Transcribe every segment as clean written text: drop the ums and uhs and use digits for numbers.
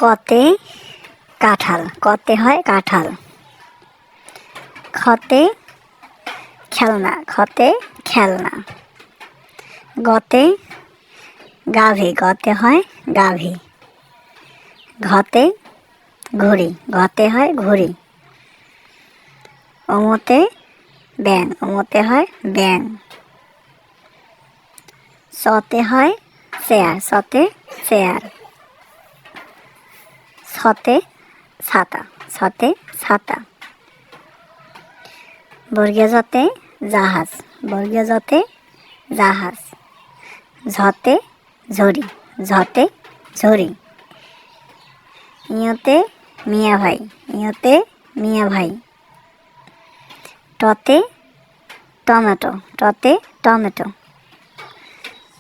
কতে কাঁঠাল, কতে হয় কাঁঠাল। খতে খেলনা, খতে খেলনা। গতে গাভী, গতে হয় গাভী। ঘতে ঘুড়ি, ঘতে হয় ঘুড়ি। ওমতে ব্যাঙ, ওমতে হয় ব্যাঙ। সতে হয় চেয়ার, সতে চেয়ার। ছতে ছাতা, ছতে ছাতা। বর্গীয় জতে জাহাজ, বর্গীয় জতে জাহাজ। ঝতে ঝুড়ি, ঝতে ঝুড়ি। ইয়তে মিয়া ভাই, ইয়তে মিয়া ভাই। টতে টমেটো, টতে টমেটো।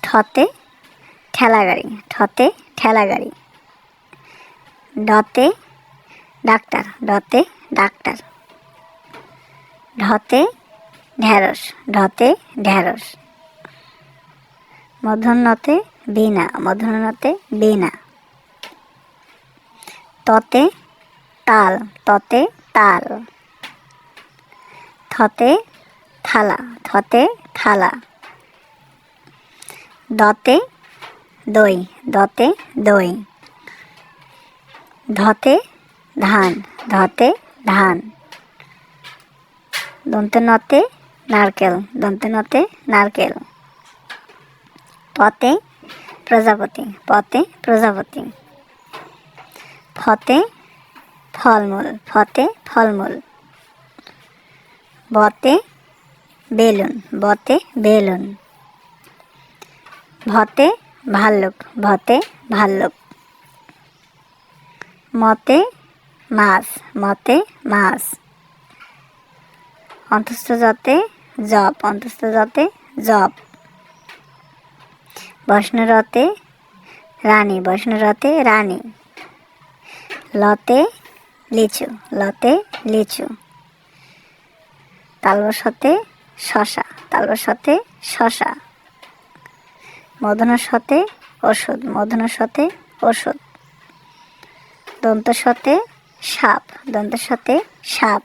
ঠতে ঠেলাগাড়ি, ঠতে ঠেলাগাড়ি। ডতে ডাক্তার, ডতে ডাক্তার। ঢতে ঢেঁড়স, ঢতে ঢেঁড়স। মূর্ধন্যতে বীণা, মূর্ধন্যতে বীণা। ততে তাল, ততে তাল। থতে থালা, থতে থালা। দতে দই, দতে দই। ধতে ধান, ধতে ধান। দন্তে নতে নারকেল, দন্তে নতে নারকেল। পতে প্রজাপতি, পতে প্রজাপতি। ফতে ফলমূল, ফতে ফলমূল। বতে বেলুন, বতে বেলুন। ভতে ভাল্লুক, ভতে ভাল্লুক। মতে মাছ, মতে মাছ। অন্তস্থ জতে জপ, অন্তস্থ জতে জপ। বৈষ্ণরতে রানী, বৈষ্ণরতে রানী। লতে লিচু, লতে লিচু। তালবসতে শশা, তালবসতে শশা। মূর্ধন্যতে ওষুধ, মূর্ধন্যতে ওষুধ। দন্তস্বতে সাপ, দন্তস্বতে সাপ।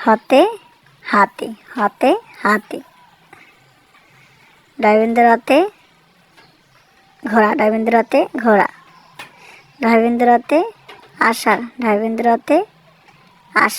হতে হাতি, হতে হাতি। ডয়বিন্দুরতে ঘোড়া, ডয়বিন্দুরতে ঘোড়া। ঢয়বিন্দুরতে আষাঢ়, ঢয়বিন্দুরতে